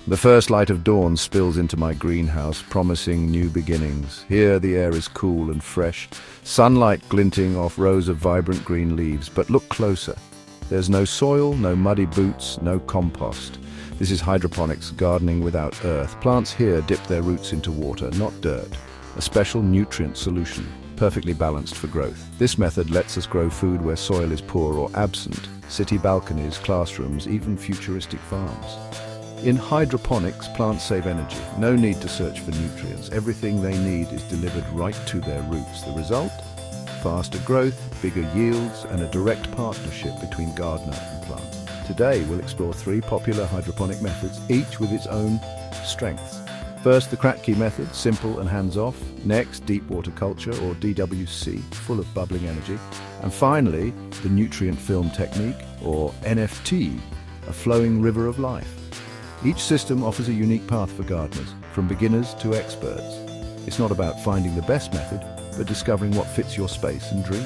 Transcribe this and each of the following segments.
The first light of dawn spills into my greenhouse, promising new beginnings. Here the air is cool and fresh, sunlight glinting off rows of vibrant green leaves. But look closer. There's no soil, no muddy boots, no compost. This is hydroponics, gardening without earth. Plants here dip their roots into water, not dirt. A special nutrient solution, perfectly balanced for growth. This method lets us grow food where soil is poor or absent. City balconies, classrooms, even futuristic farms. In hydroponics, plants save energy. No need to search for nutrients. Everything they need is delivered right to their roots. The result? Faster growth, bigger yields, and a direct partnership between gardener and plant. Today, we'll explore 3 popular hydroponic methods, each with its own strengths. First, the Kratky method, simple and hands-off. Next, deep water culture, or DWC, full of bubbling energy. And finally, the nutrient film technique, or NFT, a flowing river of life. Each system offers a unique path for gardeners, from beginners to experts. It's not about finding the best method, but discovering what fits your space and dreams.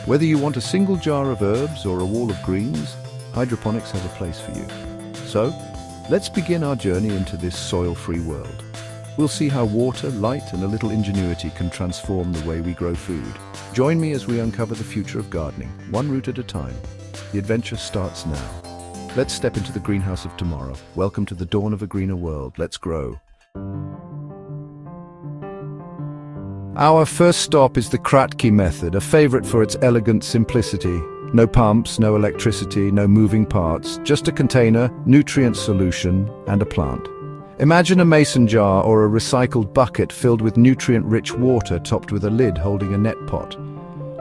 Whether you want a single jar of herbs or a wall of greens, hydroponics has a place for you. So, let's begin our journey into this soil-free world. We'll see how water, light, and a little ingenuity can transform the way we grow food. Join me as we uncover the future of gardening, one root at a time. The adventure starts now. Let's step into the greenhouse of tomorrow. Welcome to the dawn of a greener world. Let's grow. Our first stop is the Kratky method, a favorite for its elegant simplicity. No pumps, no electricity, no moving parts, just a container, nutrient solution, and a plant. Imagine a mason jar or a recycled bucket filled with nutrient-rich water topped with a lid holding a net pot.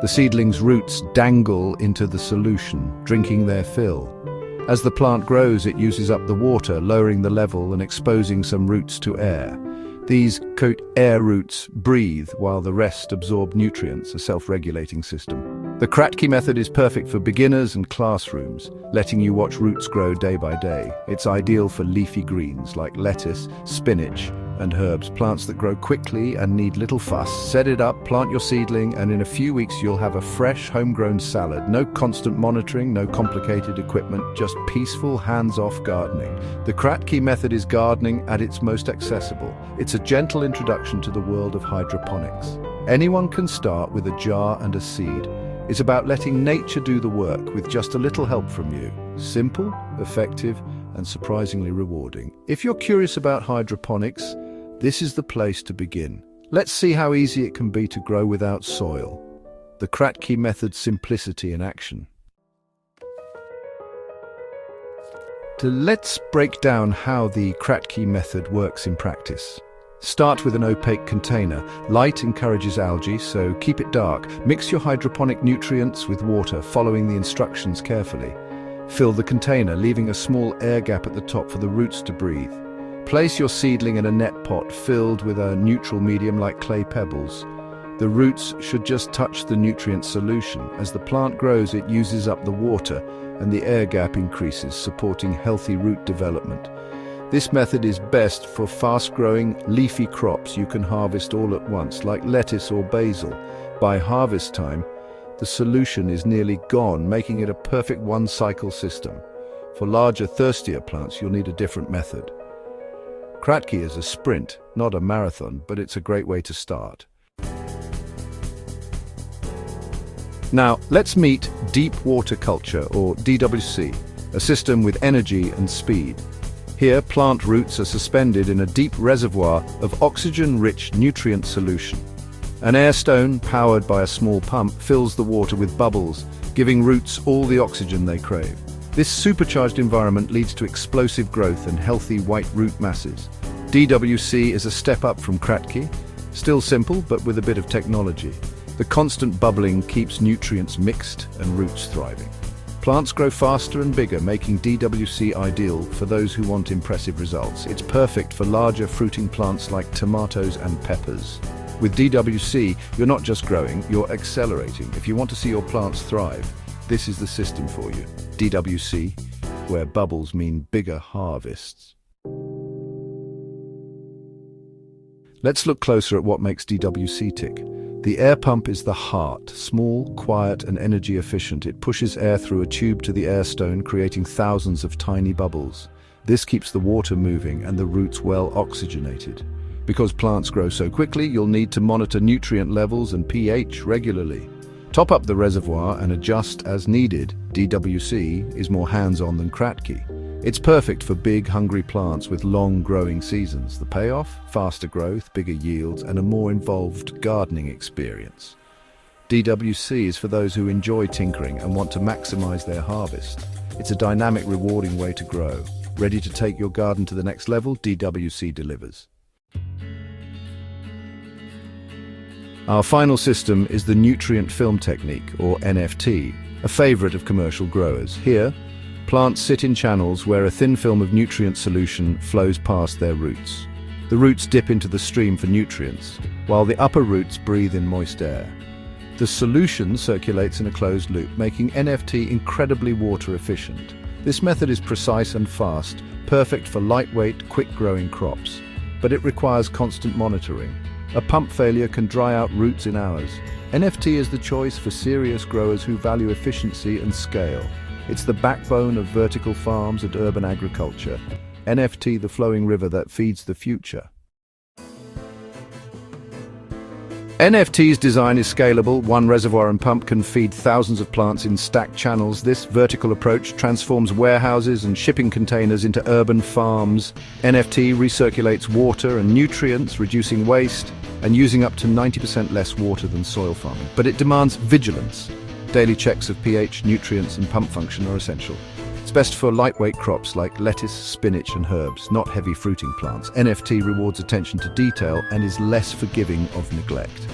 The seedling's roots dangle into the solution, drinking their fill. As the plant grows, it uses up the water, lowering the level and exposing some roots to air. These air roots breathe while the rest absorb nutrients, a self-regulating system. The Kratky method is perfect for beginners and classrooms, letting you watch roots grow day by day. It's ideal for leafy greens like lettuce, spinach, and herbs, plants that grow quickly and need little fuss. Set it up, plant your seedling, and in a few weeks you'll have a fresh, homegrown salad. No constant monitoring, no complicated equipment, just peaceful, hands-off gardening. The Kratky method is gardening at its most accessible. It's a gentle introduction to the world of hydroponics. Anyone can start with a jar and a seed. It's about letting nature do the work with just a little help from you. Simple, effective, and surprisingly rewarding. If you're curious about hydroponics, this is the place to begin. Let's see how easy it can be to grow without soil. The Kratky method's simplicity in action. Let's break down how the Kratky method works in practice. Start with an opaque container. Light encourages algae, so keep it dark. Mix your hydroponic nutrients with water, following the instructions carefully. Fill the container, leaving a small air gap at the top for the roots to breathe. Place your seedling in a net pot filled with a neutral medium like clay pebbles. The roots should just touch the nutrient solution. As the plant grows, it uses up the water and the air gap increases, supporting healthy root development. This method is best for fast-growing, leafy crops you can harvest all at once, like lettuce or basil. By harvest time, the solution is nearly gone, making it a perfect one-cycle system. For larger, thirstier plants, you'll need a different method. Kratky is a sprint, not a marathon, but it's a great way to start. Now, let's meet deep water culture, or DWC, a system with energy and speed. Here, plant roots are suspended in a deep reservoir of oxygen-rich nutrient solution. An air stone, powered by a small pump, fills the water with bubbles, giving roots all the oxygen they crave. This supercharged environment leads to explosive growth and healthy white root masses. DWC is a step up from Kratky, still simple but with a bit of technology. The constant bubbling keeps nutrients mixed and roots thriving. Plants grow faster and bigger, making DWC ideal for those who want impressive results. It's perfect for larger fruiting plants like tomatoes and peppers. With DWC, you're not just growing, you're accelerating. If you want to see your plants thrive, this is the system for you. DWC, where bubbles mean bigger harvests. Let's look closer at what makes DWC tick. The air pump is the heart, small, quiet, and energy efficient. It pushes air through a tube to the air stone, creating thousands of tiny bubbles. This keeps the water moving and the roots well oxygenated. Because plants grow so quickly, you'll need to monitor nutrient levels and pH regularly. Top up the reservoir and adjust as needed. DWC is more hands-on than Kratky. It's perfect for big, hungry plants with long growing seasons. The payoff? Faster growth, bigger yields, and a more involved gardening experience. DWC is for those who enjoy tinkering and want to maximize their harvest. It's a dynamic, rewarding way to grow. Ready to take your garden to the next level? DWC delivers. Our final system is the nutrient film technique, or NFT, a favorite of commercial growers. Here, plants sit in channels where a thin film of nutrient solution flows past their roots. The roots dip into the stream for nutrients, while the upper roots breathe in moist air. The solution circulates in a closed loop, making NFT incredibly water efficient. This method is precise and fast, perfect for lightweight, quick-growing crops. But it requires constant monitoring. A pump failure can dry out roots in hours. NFT is the choice for serious growers who value efficiency and scale. It's the backbone of vertical farms and urban agriculture. NFT, the flowing river that feeds the future. NFT's design is scalable. One reservoir and pump can feed thousands of plants in stacked channels. This vertical approach transforms warehouses and shipping containers into urban farms. NFT recirculates water and nutrients, reducing waste and using up to 90% less water than soil farming. But it demands vigilance. Daily checks of pH, nutrients and pump function are essential. It's best for lightweight crops like lettuce, spinach and herbs, not heavy fruiting plants. NFT rewards attention to detail and is less forgiving of neglect.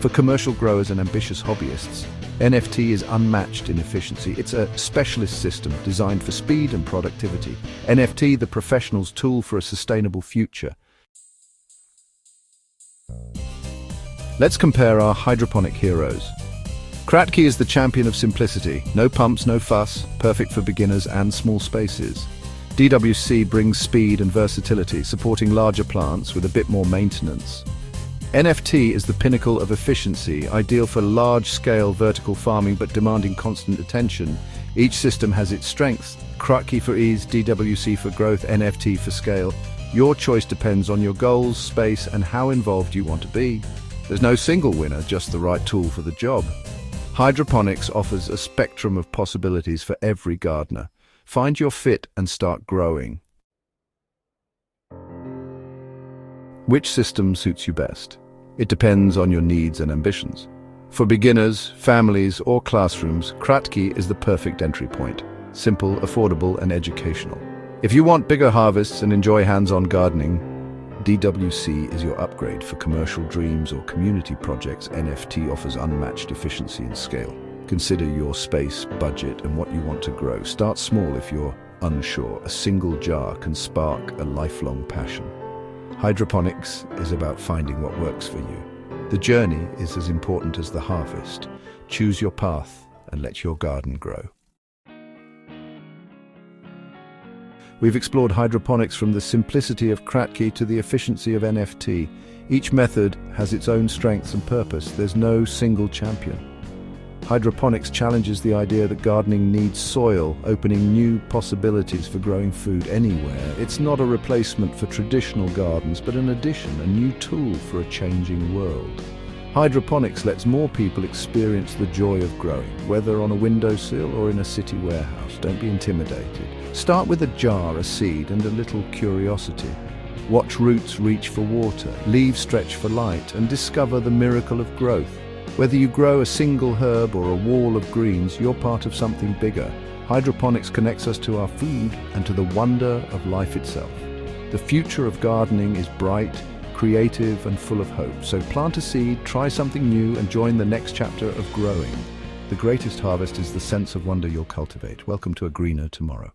For commercial growers and ambitious hobbyists, NFT is unmatched in efficiency. It's a specialist system designed for speed and productivity. NFT, the professional's tool for a sustainable future. Let's compare our hydroponic heroes. Kratky is the champion of simplicity. No pumps, no fuss, perfect for beginners and small spaces. DWC brings speed and versatility, supporting larger plants with a bit more maintenance. NFT is the pinnacle of efficiency, ideal for large-scale vertical farming but demanding constant attention. Each system has its strengths. Kratky for ease, DWC for growth, NFT for scale. Your choice depends on your goals, space, and how involved you want to be. There's no single winner, just the right tool for the job. Hydroponics offers a spectrum of possibilities for every gardener. Find your fit and start growing. Which system suits you best? It depends on your needs and ambitions. For beginners, families, or classrooms, Kratky is the perfect entry point. Simple, affordable, and educational. If you want bigger harvests and enjoy hands-on gardening, DWC is your upgrade. For commercial dreams or community projects, NFT offers unmatched efficiency and scale. Consider your space, budget, and what you want to grow. Start small if you're unsure. A single jar can spark a lifelong passion. Hydroponics is about finding what works for you. The journey is as important as the harvest. Choose your path and let your garden grow. We've explored hydroponics from the simplicity of Kratky to the efficiency of NFT. Each method has its own strengths and purpose. There's no single champion. Hydroponics challenges the idea that gardening needs soil, opening new possibilities for growing food anywhere. It's not a replacement for traditional gardens, but an addition, a new tool for a changing world. Hydroponics lets more people experience the joy of growing, whether on a windowsill or in a city warehouse. Don't be intimidated. Start with a jar, a seed, and a little curiosity. Watch roots reach for water, leaves stretch for light, and discover the miracle of growth. Whether you grow a single herb or a wall of greens, you're part of something bigger. Hydroponics connects us to our food and to the wonder of life itself. The future of gardening is bright, creative, and full of hope. So plant a seed, try something new, and join the next chapter of growing. The greatest harvest is the sense of wonder you'll cultivate. Welcome to a greener tomorrow.